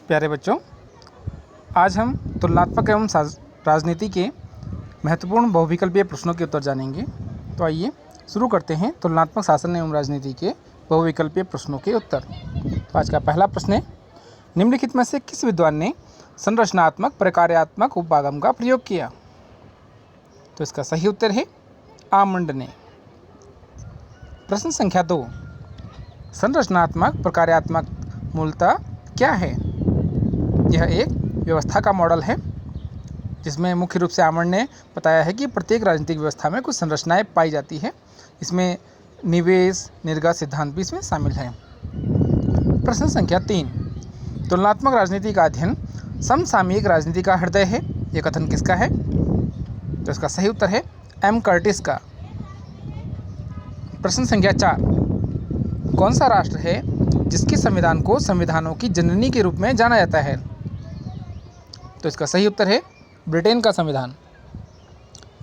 प्यारे बच्चों, आज हम तुलनात्मक एवं राजनीति के महत्वपूर्ण बहुविकल्पीय प्रश्नों के उत्तर जानेंगे। तो आइए शुरू करते हैं तुलनात्मक शासन एवं राजनीति के बहुविकल्पीय प्रश्नों के उत्तर। तो आज का पहला प्रश्न है, निम्नलिखित में से किस विद्वान ने संरचनात्मक प्रकार्यात्मक उपागम का प्रयोग किया? तो इसका सही उत्तर है आमंड ने। प्रश्न संख्या 2, संरचनात्मक प्रकार्यात्मक मूलतः क्या है? यह एक व्यवस्था का मॉडल है जिसमें मुख्य रूप से आमंड ने बताया है कि प्रत्येक राजनीतिक व्यवस्था में कुछ संरचनाएं पाई जाती है। इसमें निवेश निर्गत सिद्धांत भी इसमें शामिल है। प्रश्न संख्या 3, तुलनात्मक राजनीति का अध्ययन समसामयिक राजनीति का हृदय है। यह कथन किसका है? तो इसका सही उत्तर है एम कर्टिस का। प्रश्न संख्या 4, कौन सा राष्ट्र है जिसके संविधान को संविधानों की जननी के रूप में जाना जाता है? तो इसका सही उत्तर है ब्रिटेन का संविधान।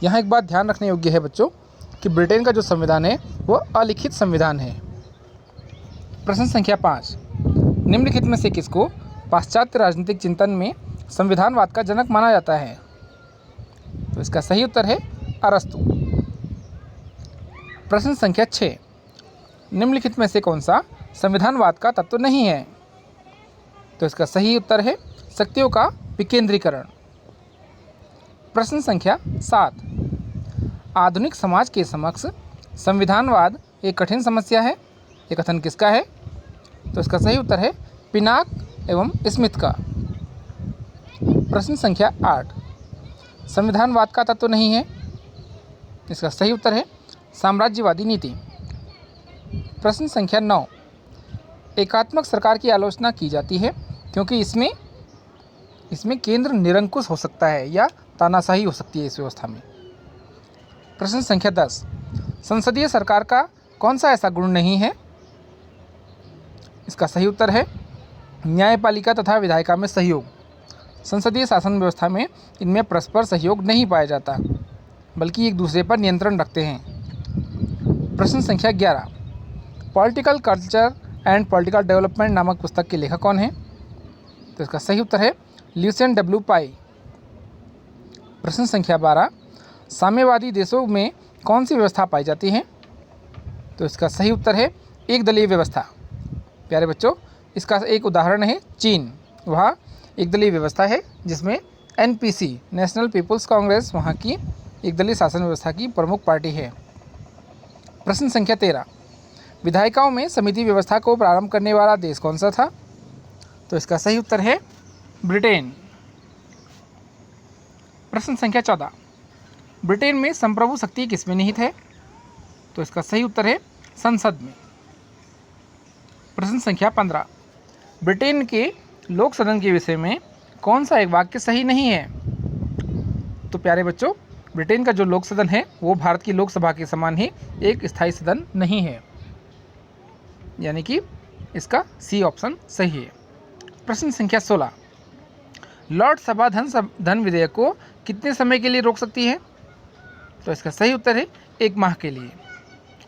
यहाँ एक बात ध्यान रखने योग्य है बच्चों कि ब्रिटेन का जो संविधान है वह अलिखित संविधान है। प्रश्न संख्या 5, निम्नलिखित में से किसको पाश्चात्य राजनीतिक चिंतन में संविधानवाद का जनक माना जाता है? तो इसका सही उत्तर है अरस्तु। प्रश्न संख्या 6, निम्नलिखित में से कौन सा संविधानवाद का तत्व नहीं है? तो इसका सही उत्तर है शक्तियों का विकेंद्रीकरण। प्रश्न संख्या 7, आधुनिक समाज के समक्ष संविधानवाद एक कठिन समस्या है। ये कथन किसका है? तो इसका सही उत्तर है पिनाक एवं स्मिथ का। प्रश्न संख्या 8, संविधानवाद का तत्व नहीं है। इसका सही उत्तर है साम्राज्यवादी नीति। प्रश्न संख्या 9, एकात्मक सरकार की आलोचना की जाती है क्योंकि इसमें केंद्र निरंकुश हो सकता है या तानाशाही हो सकती है इस व्यवस्था में। प्रश्न संख्या 10, संसदीय सरकार का कौन सा ऐसा गुण नहीं है? इसका सही उत्तर है न्यायपालिका तथा विधायिका में सहयोग। संसदीय शासन व्यवस्था में इनमें परस्पर सहयोग नहीं पाया जाता बल्कि एक दूसरे पर नियंत्रण रखते हैं। प्रश्न संख्या 11, political culture and political development नामक पुस्तक के लेखक कौन है? तो इसका सही उत्तर है ल्यूसियन डब्ल्यू पाई। प्रश्न संख्या 12, साम्यवादी देशों में कौन सी व्यवस्था पाई जाती है? तो इसका सही उत्तर है एक दलीय व्यवस्था। प्यारे बच्चों, इसका एक उदाहरण है चीन। वहाँ एक दलीय व्यवस्था है जिसमें एनपीसी नेशनल पीपल्स कांग्रेस वहाँ की एक दलीय शासन व्यवस्था की प्रमुख पार्टी है। प्रश्न संख्या 13, विधायिकाओं में समिति व्यवस्था को प्रारंभ करने वाला देश कौन सा था? तो इसका सही उत्तर है ब्रिटेन। प्रश्न संख्या 14, ब्रिटेन में संप्रभु शक्ति किसमें निहित है? तो इसका सही उत्तर है संसद में। प्रश्न संख्या 15, ब्रिटेन के लोक सदन के विषय में कौन सा एक वाक्य सही नहीं है? तो प्यारे बच्चों, ब्रिटेन का जो लोक सदन है वो भारत की लोकसभा के समान ही एक स्थायी सदन नहीं है, यानी कि इसका सी ऑप्शन सही है। प्रश्न संख्या 16, लॉर्ड सभा धन विधेयक को कितने समय के लिए रोक सकती है? तो इसका सही उत्तर है 1 माह के लिए,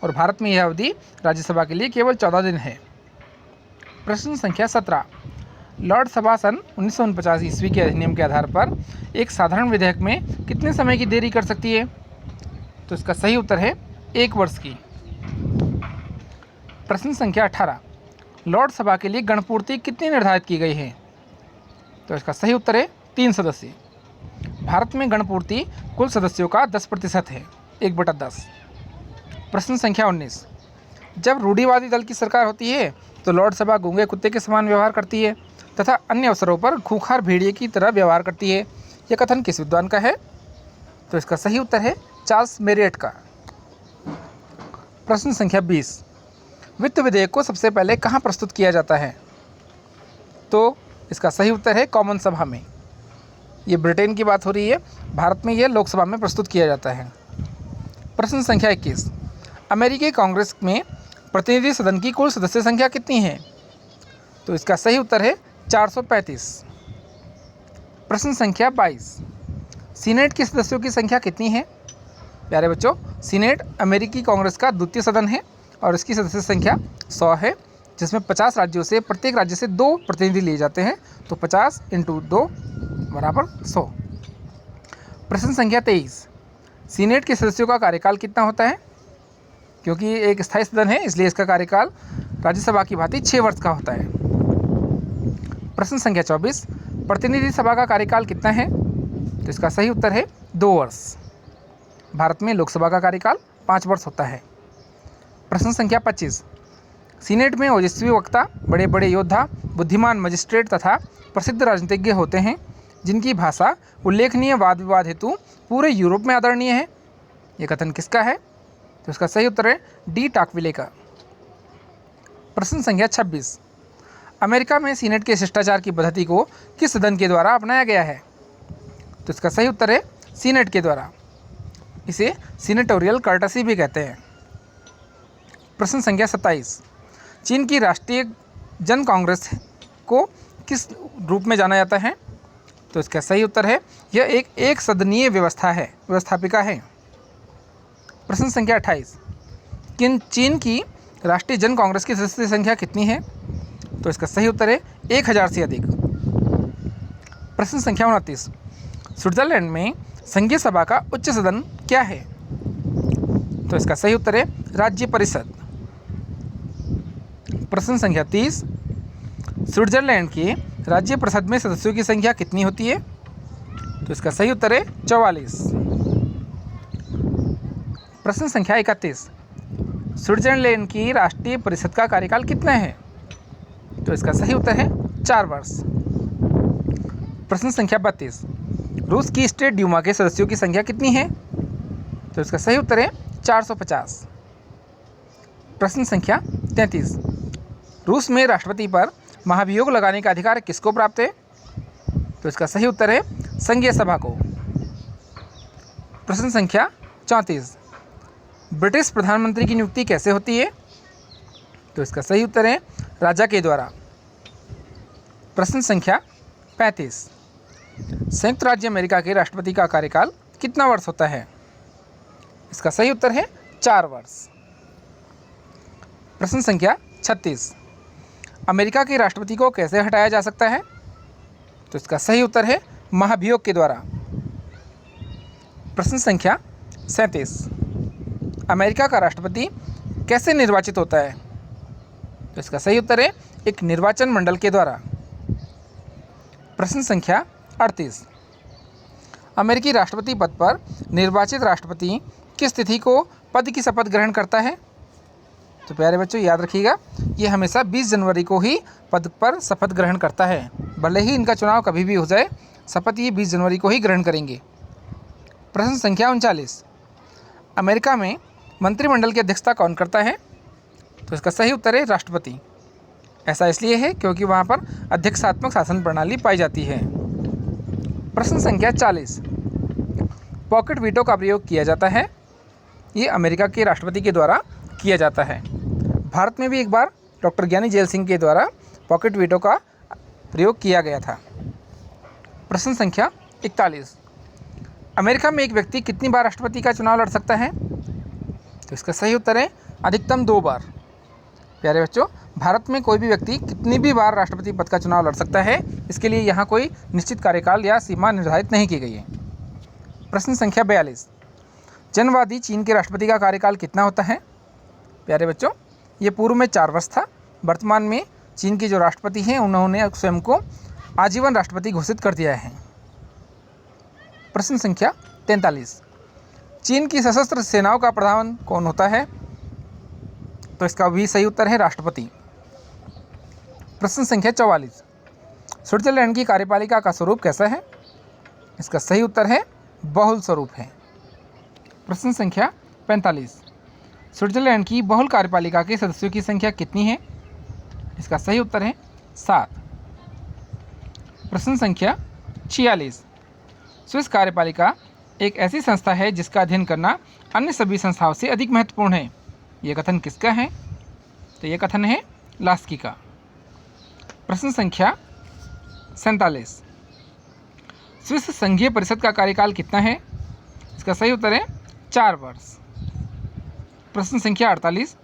और भारत में यह अवधि राज्यसभा के लिए केवल 14 दिन है। प्रश्न संख्या 17, लॉर्ड सभा सन 1949 ईस्वी के अधिनियम के आधार पर एक साधारण विधेयक में कितने समय की देरी कर सकती है? तो इसका सही उत्तर है 1 वर्ष की। प्रश्न संख्या 18, लॉर्ड सभा के लिए गणपूर्ति कितनी निर्धारित की गई है? तो इसका सही उत्तर है 3 सदस्य। भारत में गणपूर्ति कुल सदस्यों का 10% है, 1/10। प्रश्न संख्या 19, जब रूढ़िवादी दल की सरकार होती है तो लॉर्ड सभा गूंगे कुत्ते के समान व्यवहार करती है तथा अन्य अवसरों पर खूंखार भेड़िए की तरह व्यवहार करती है। यह कथन किस विद्वान का है? तो इसका सही उत्तर है चार्ल्स मेरियट का। प्रश्न संख्या 20, वित्त विधेयक को सबसे पहले कहाँ प्रस्तुत किया जाता है? तो इसका सही उत्तर है कॉमन सभा में। ये ब्रिटेन की बात हो रही है, भारत में यह लोकसभा में प्रस्तुत किया जाता है। प्रश्न संख्या 21, अमेरिकी कांग्रेस में प्रतिनिधि सदन की कुल सदस्य संख्या कितनी है? तो इसका सही उत्तर है 435। प्रश्न संख्या 22, सीनेट के सदस्यों की संख्या कितनी है? प्यारे बच्चों, सीनेट अमेरिकी कांग्रेस का द्वितीय सदन है और इसकी सदस्य संख्या 100 है। जिसमें 50 राज्यों से प्रत्येक राज्य से 2 प्रतिनिधि लिए जाते हैं, तो 50 × 2 बराबर 100। प्रश्न संख्या 23, सीनेट के सदस्यों का कार्यकाल कितना होता है? क्योंकि ये एक स्थायी सदन है इसलिए इसका कार्यकाल राज्यसभा की भांति 6 वर्ष का होता है। प्रश्न संख्या 24, प्रतिनिधि सभा का कार्यकाल कितना है? तो इसका सही उत्तर है 2 वर्ष। भारत में लोकसभा का कार्यकाल 5 वर्ष होता है। प्रश्न संख्या 25, सीनेट में ओजस्वी वक्ता, बड़े बड़े योद्धा, बुद्धिमान मजिस्ट्रेट तथा प्रसिद्ध राजनीतिज्ञ होते हैं, जिनकी भाषा उल्लेखनीय वाद विवाद हेतु पूरे यूरोप में आदरणीय है। यह कथन किसका है? तो इसका सही उत्तर है डी टाकविले का। प्रश्न संख्या 26, अमेरिका में सीनेट के शिष्टाचार की पद्धति को किस सदन के द्वारा अपनाया गया है? तो इसका सही उत्तर है सीनेट के द्वारा। इसे सीनेटोरियल कर्टसी भी कहते हैं। प्रश्न संख्या 27, चीन की राष्ट्रीय जन कांग्रेस को किस रूप में जाना जाता है? तो इसका सही उत्तर है यह एक सदनीय व्यवस्थापिका है। प्रश्न संख्या 28, चीन की राष्ट्रीय जन कांग्रेस की सदस्य संख्या कितनी है? तो इसका सही उत्तर है 1000 से अधिक। प्रश्न संख्या 29, स्विट्जरलैंड में संघीय सभा का उच्च सदन क्या है? तो इसका सही उत्तर है राज्य परिषद। प्रश्न संख्या 30, स्विट्जरलैंड के राज्य परिषद में सदस्यों की संख्या कितनी होती है? तो इसका सही उत्तर है 44। प्रश्न संख्या 31, स्विट्जरलैंड की राष्ट्रीय परिषद का कार्यकाल कितना है? तो इसका सही उत्तर है 4 वर्ष। प्रश्न संख्या 32, रूस की स्टेट ड्यूमा के सदस्यों की संख्या कितनी है? तो इसका सही उत्तर है 450। प्रश्न संख्या 33, रूस में राष्ट्रपति पर महाभियोग लगाने का अधिकार किसको प्राप्त है? तो इसका सही उत्तर है संघीय सभा को। प्रश्न संख्या 34, ब्रिटिश प्रधानमंत्री की नियुक्ति कैसे होती है? तो इसका सही उत्तर है राजा के द्वारा। प्रश्न संख्या 35, संयुक्त राज्य अमेरिका के राष्ट्रपति का कार्यकाल कितना वर्ष होता है? इसका सही उत्तर है 4 वर्ष। प्रश्न संख्या 36, अमेरिका के राष्ट्रपति को कैसे हटाया जा सकता है? तो इसका सही उत्तर है महाभियोग के द्वारा। प्रश्न संख्या 37, अमेरिका का राष्ट्रपति कैसे निर्वाचित होता है? तो इसका सही उत्तर है एक निर्वाचन मंडल के द्वारा। प्रश्न संख्या 38, अमेरिकी राष्ट्रपति पद पर निर्वाचित राष्ट्रपति किस तिथि को पद की शपथ ग्रहण करता है? तो प्यारे बच्चों याद रखिएगा, ये हमेशा 20 जनवरी को ही पद पर शपथ ग्रहण करता है। भले ही इनका चुनाव कभी भी हो जाए, शपथ ये 20 जनवरी को ही ग्रहण करेंगे। प्रश्न संख्या 39, अमेरिका में मंत्रिमंडल की अध्यक्षता कौन करता है? तो इसका सही उत्तर है राष्ट्रपति। ऐसा इसलिए है क्योंकि वहाँ पर अध्यक्षात्मक शासन प्रणाली पाई जाती है। प्रश्न संख्या 40, पॉकेट वीटो का प्रयोग किया जाता है। ये अमेरिका के राष्ट्रपति के द्वारा किया जाता है। भारत में भी एक बार डॉक्टर ज्ञानी जेल सिंह के द्वारा पॉकेट वीटो का प्रयोग किया गया था। प्रश्न संख्या 41, अमेरिका में एक व्यक्ति कितनी बार राष्ट्रपति का चुनाव लड़ सकता है? तो इसका सही उत्तर है अधिकतम 2 बार। प्यारे बच्चों, भारत में कोई भी व्यक्ति कितनी भी बार राष्ट्रपति पद का चुनाव लड़ सकता है, इसके लिए यहाँ कोई निश्चित कार्यकाल या सीमा निर्धारित नहीं की गई है। प्रश्न संख्या 42, जनवादी चीन के राष्ट्रपति का कार्यकाल कितना होता है? प्यारे बच्चों, ये पूर्व में 4 वर्ष था। वर्तमान में चीन के जो राष्ट्रपति हैं उन्होंने स्वयं को आजीवन राष्ट्रपति घोषित कर दिया है। प्रश्न संख्या 43, चीन की सशस्त्र सेनाओं का प्रधान कौन होता है? तो इसका भी सही उत्तर है राष्ट्रपति। प्रश्न संख्या 44, स्विट्जरलैंड की कार्यपालिका का स्वरूप कैसा है? इसका सही उत्तर है बहुल स्वरूप है। प्रश्न संख्या 45, स्विट्जरलैंड की बहुल कार्यपालिका के सदस्यों की संख्या कितनी है? इसका सही उत्तर है 7। प्रश्न संख्या 46, स्विस कार्यपालिका एक ऐसी संस्था है जिसका अध्ययन करना अन्य सभी संस्थाओं से अधिक महत्वपूर्ण है। यह कथन किसका है? तो यह कथन है लास्की का। प्रश्न संख्या 47, स्विस संघीय परिषद का कार्यकाल कितना है? इसका सही उत्तर है 4 वर्ष। प्रश्न संख्या 48,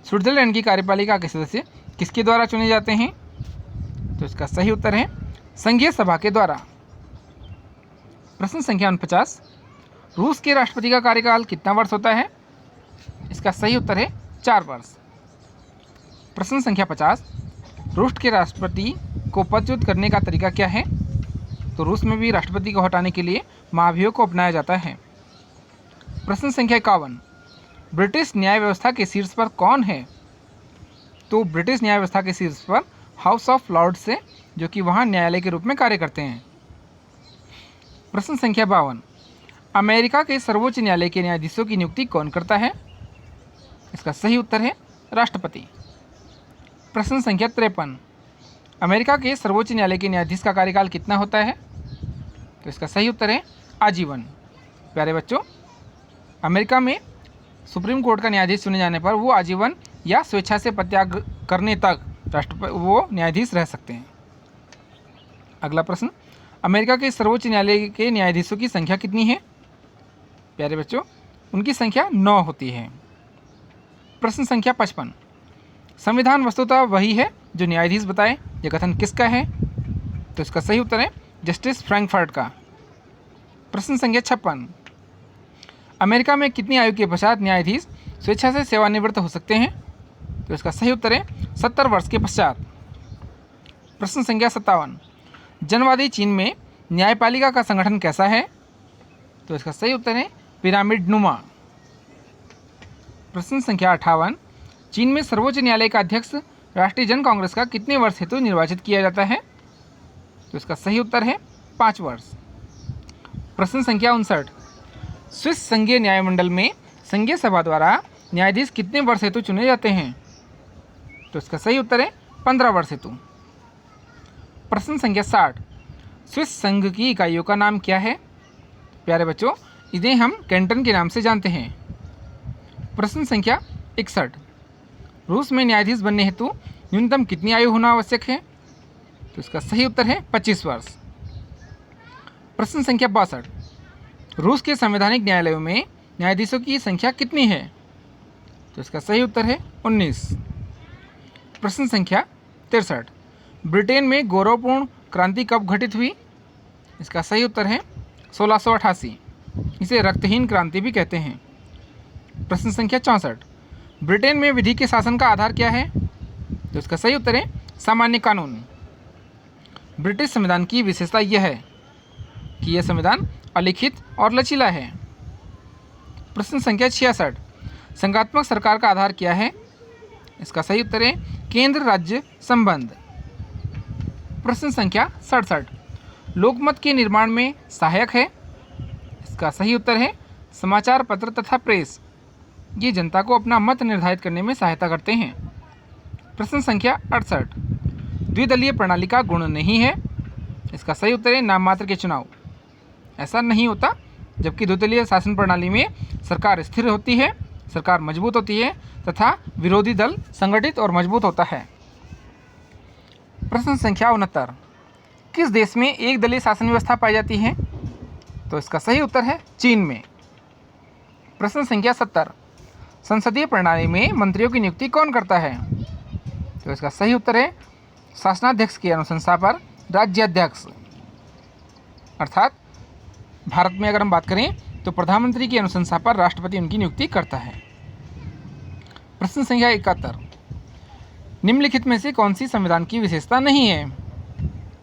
स्विट्जरलैंड की कार्यपालिका के सदस्य किसके द्वारा चुने जाते हैं? तो इसका सही उत्तर है संघीय सभा के द्वारा। प्रश्न संख्या 49, रूस के राष्ट्रपति का कार्यकाल कितना वर्ष होता है? इसका सही उत्तर है 4 वर्ष। प्रश्न संख्या 50, रूस के राष्ट्रपति को पदच्युत करने का तरीका क्या है? तो रूस में भी राष्ट्रपति को हटाने के लिए महाभियोग को अपनाया जाता है। प्रश्न संख्या 51, ब्रिटिश न्याय व्यवस्था के शीर्ष पर कौन है? तो ब्रिटिश न्याय व्यवस्था के शीर्ष पर हाउस ऑफ लॉर्ड्स है, जो कि वहाँ न्यायालय के रूप में कार्य करते हैं। प्रश्न संख्या 52, अमेरिका के सर्वोच्च न्यायालय के न्यायाधीशों की नियुक्ति कौन करता है? इसका सही उत्तर है राष्ट्रपति। प्रश्न संख्या 53, अमेरिका के सर्वोच्च न्यायालय के न्यायाधीश का कार्यकाल कितना होता है? तो इसका सही उत्तर है आजीवन। प्यारे बच्चों, अमेरिका में सुप्रीम कोर्ट का न्यायाधीश चुने जाने पर वो आजीवन या स्वेच्छा से पदत्याग करने तक राष्ट्रपति वो न्यायाधीश रह सकते हैं। अगला प्रश्न, अमेरिका के सर्वोच्च न्यायालय के न्यायाधीशों की संख्या कितनी है? प्यारे बच्चों, उनकी संख्या 9 होती है। प्रश्न संख्या 55, संविधान वस्तुतः वही है जो न्यायाधीश बताए, यह कथन किसका है? तो इसका सही उत्तर है जस्टिस फ्रैंकफर्ट का। प्रश्न संख्या 56, अमेरिका में कितनी आयु के पश्चात न्यायाधीश स्वेच्छा से सेवानिवृत्त हो सकते हैं? तो इसका सही उत्तर है 70 वर्ष के पश्चात। प्रश्न संख्या 57, जनवादी चीन में न्यायपालिका का संगठन कैसा है? तो इसका सही उत्तर है पिरामिड नुमा। प्रश्न संख्या 58, चीन में सर्वोच्च न्यायालय का अध्यक्ष राष्ट्रीय जन कांग्रेस का कितने वर्ष हेतु निर्वाचित किया जाता है? तो इसका सही उत्तर है 5 वर्ष। प्रश्न संख्या 59, स्विस संघीय न्यायमंडल में संघीय सभा द्वारा न्यायाधीश कितने वर्ष हेतु चुने जाते हैं? तो इसका सही उत्तर है 15 वर्ष हेतु। प्रश्न संख्या 60, स्विस संघ की इकाइयों का नाम क्या है? प्यारे बच्चों, इन्हें हम कैंटन के नाम से जानते हैं। प्रश्न संख्या 61, रूस में न्यायाधीश बनने हेतु न्यूनतम कितनी आयु होना आवश्यक है? तो इसका सही उत्तर है 25 वर्ष। प्रश्न संख्या 62, रूस के संवैधानिक न्यायालयों में न्यायाधीशों की संख्या कितनी है? तो इसका सही उत्तर है 19। प्रश्न संख्या 63, ब्रिटेन में गौरवपूर्ण क्रांति कब घटित हुई? इसका सही उत्तर है 1688। इसे रक्तहीन क्रांति भी कहते हैं। प्रश्न संख्या 64, ब्रिटेन में विधि के शासन का आधार क्या है? तो इसका सही उत्तर है सामान्य कानून। ब्रिटिश संविधान की विशेषता यह है कि यह संविधान अलिखित और लचीला है। प्रश्न संख्या 66, संघात्मक सरकार का आधार क्या है? इसका सही उत्तर है केंद्र राज्य संबंध। प्रश्न संख्या 67, लोकमत के निर्माण में सहायक है? इसका सही उत्तर है समाचार पत्र तथा प्रेस। ये जनता को अपना मत निर्धारित करने में सहायता करते हैं। प्रश्न संख्या 68, द्विदलीय प्रणाली का गुण नहीं है? इसका सही उत्तर है नाम मात्र के चुनाव। ऐसा नहीं होता, जबकि द्विदलीय शासन प्रणाली में सरकार स्थिर होती है, सरकार मजबूत होती है तथा विरोधी दल संगठित और मजबूत होता है। प्रश्न संख्या 69, किस देश में एक दलीय शासन व्यवस्था पाई जाती है? तो इसका सही उत्तर है चीन में। प्रश्न संख्या 70, संसदीय प्रणाली में मंत्रियों की नियुक्ति कौन करता है? तो इसका सही उत्तर है शासनाध्यक्ष की अनुशंसा पर राज्याध्यक्ष। अर्थात भारत में अगर हम बात करें तो प्रधानमंत्री की अनुशंसा पर राष्ट्रपति उनकी नियुक्ति करता है। प्रश्न संख्या 71, निम्नलिखित में से कौन सी संविधान की विशेषता नहीं है?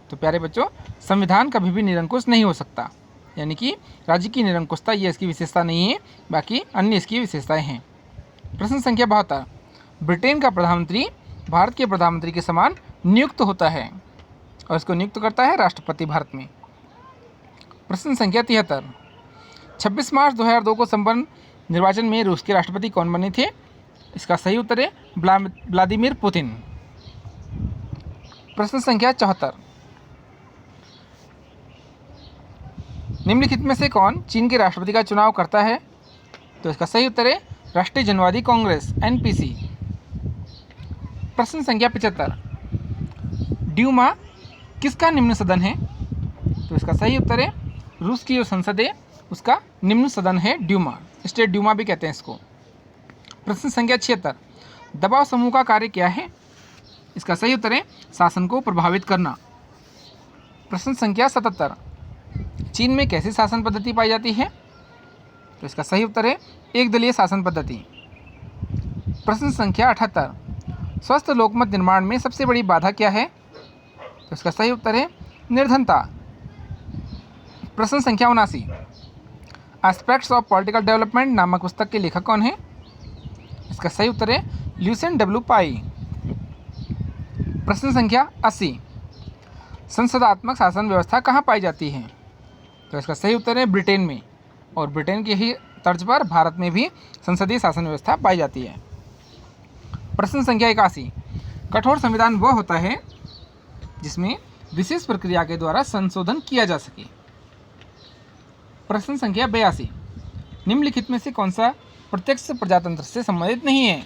तो प्यारे बच्चों, संविधान कभी भी निरंकुश नहीं हो सकता, यानी कि राज्य की निरंकुशता ये इसकी विशेषता नहीं है, बाकी अन्य इसकी विशेषताएं हैं। प्रश्न संख्या 72, ब्रिटेन का प्रधानमंत्री भारत के प्रधानमंत्री के समान नियुक्त होता है और इसको नियुक्त करता है राष्ट्रपति भारत में। प्रश्न संख्या 73, 26 मार्च 2002 को संपन्न निर्वाचन में रूस के राष्ट्रपति कौन बने थे? इसका सही उत्तर है व्लादिमीर पुतिन। प्रश्न संख्या 74, निम्नलिखित में से कौन चीन के राष्ट्रपति का चुनाव करता है? तो इसका सही उत्तर है राष्ट्रीय जनवादी कांग्रेस NPC। प्रश्न संख्या 75, ड्यूमा किसका निम्न सदन है? तो इसका सही उत्तर है रूस की जो संसद है उसका निम्न सदन है ड्यूमा, स्टेट ड्यूमा भी कहते हैं इसको। प्रश्न संख्या 76, दबाव समूह का कार्य क्या है? इसका सही उत्तर है शासन को प्रभावित करना। प्रश्न संख्या 77, चीन में कैसी शासन पद्धति पाई जाती है? तो इसका सही उत्तर है एक दलीय शासन पद्धति। प्रश्न संख्या 78, स्वस्थ लोकमत निर्माण में सबसे बड़ी बाधा क्या है? तो इसका सही उत्तर है निर्धनता। प्रश्न संख्या 79, एस्पेक्ट्स ऑफ पॉलिटिकल डेवलपमेंट नामक पुस्तक के लेखक कौन है? इसका सही उत्तर है ल्यूसेन डब्ल्यू पाई। प्रश्न संख्या 80, संसदात्मक शासन व्यवस्था कहाँ पाई जाती है? तो इसका सही उत्तर है ब्रिटेन में, और ब्रिटेन की ही तर्ज पर भारत में भी संसदीय शासन व्यवस्था पाई जाती है। प्रश्न संख्या 81, कठोर संविधान वह होता है जिसमें विशेष प्रक्रिया के द्वारा संशोधन किया जा सके। प्रश्न संख्या 82, निम्नलिखित में से कौन सा प्रत्यक्ष प्रजातंत्र से संबंधित नहीं है?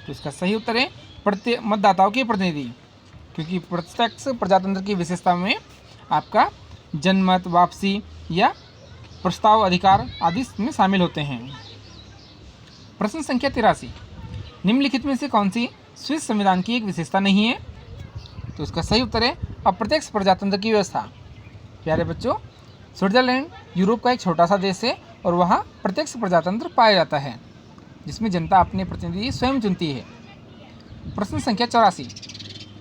तो इसका सही उत्तर है मतदाताओं के प्रतिनिधि, क्योंकि प्रत्यक्ष प्रजातंत्र की विशेषता में आपका जनमत, वापसी या प्रस्ताव अधिकार आदि में शामिल होते हैं। प्रश्न संख्या 83, निम्नलिखित में से कौन सी स्विस संविधान की एक विशेषता नहीं है? तो इसका सही उत्तर है अप्रत्यक्ष प्रजातंत्र की व्यवस्था। प्यारे बच्चों, स्विट्जरलैंड यूरोप का एक छोटा सा देश है और वहाँ प्रत्यक्ष प्रजातंत्र पाया जाता है, जिसमें जनता अपने प्रतिनिधि स्वयं चुनती है। प्रश्न संख्या 84,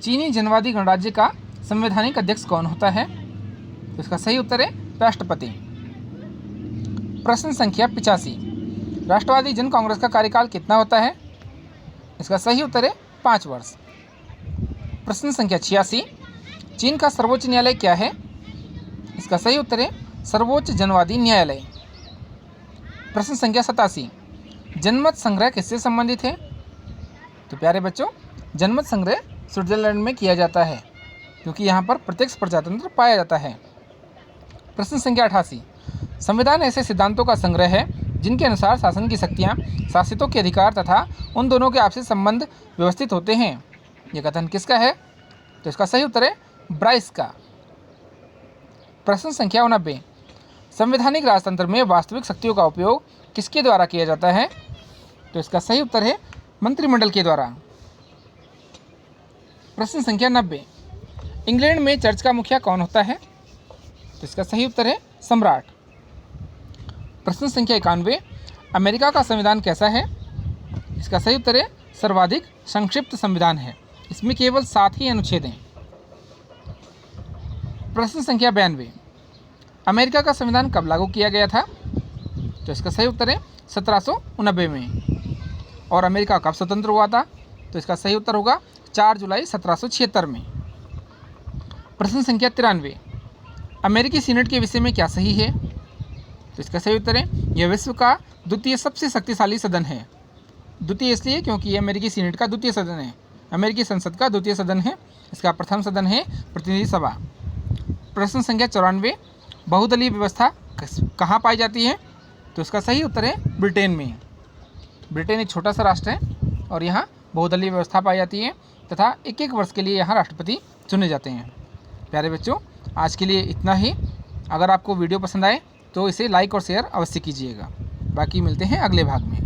चीनी जनवादी गणराज्य का संवैधानिक अध्यक्ष कौन होता है? तो इसका सही उत्तर है राष्ट्रपति। प्रश्न संख्या 85, राष्ट्रवादी जन कांग्रेस का कार्यकाल कितना होता है? इसका सही उत्तर है 5 वर्ष। प्रश्न संख्या 86, चीन का सर्वोच्च न्यायालय क्या है? इसका सही उत्तर है सर्वोच्च जनवादी न्यायालय। प्रश्न संख्या 87, जनमत संग्रह किससे संबंधित है? तो प्यारे बच्चों, जनमत संग्रह स्विट्जरलैंड में किया जाता है, क्योंकि यहाँ पर प्रत्यक्ष प्रजातंत्र पाया जाता है। प्रश्न संख्या 88, संविधान ऐसे सिद्धांतों का संग्रह है जिनके अनुसार शासन की शक्तियाँ, शासितों के अधिकार तथा उन दोनों के आपसी संबंध व्यवस्थित होते हैं। यह कथन किसका है? तो इसका सही उत्तर है ब्राइस का। प्रश्न संख्या 89, संवैधानिक राजतंत्र में वास्तविक शक्तियों का उपयोग किसके द्वारा किया जाता है? तो इसका सही उत्तर है मंत्रिमंडल के द्वारा। प्रश्न संख्या 90, इंग्लैंड में चर्च का मुखिया कौन होता है? तो इसका सही उत्तर है सम्राट। प्रश्न संख्या 91, अमेरिका का संविधान कैसा है? इसका सही उत्तर है सर्वाधिक संक्षिप्त संविधान है, इसमें केवल 7 ही अनुच्छेद हैं। प्रश्न संख्या 92, अमेरिका का संविधान कब लागू किया गया था? तो इसका सही उत्तर है 1790 में। और अमेरिका कब स्वतंत्र हुआ था? तो इसका सही उत्तर होगा 4 जुलाई 1776 में। प्रश्न संख्या 93, अमेरिकी सीनेट के विषय में क्या सही है? तो इसका सही उत्तर है यह विश्व का द्वितीय सबसे शक्तिशाली सदन है। द्वितीय इसलिए क्योंकि यह अमेरिकी सीनेट का द्वितीय सदन है, अमेरिकी संसद का द्वितीय सदन है। इसका प्रथम सदन है प्रतिनिधि सभा। प्रश्न संख्या 94, बहुदलीय व्यवस्था कहाँ पाई जाती है? तो इसका सही उत्तर है ब्रिटेन में। ब्रिटेन एक छोटा सा राष्ट्र है और यहाँ बहुदलीय व्यवस्था पाई जाती है तथा 1-1 वर्ष के लिए यहाँ राष्ट्रपति चुने जाते हैं। प्यारे बच्चों, आज के लिए इतना ही। अगर आपको वीडियो पसंद आए तो इसे लाइक और शेयर अवश्य कीजिएगा। बाकी मिलते हैं अगले भाग में।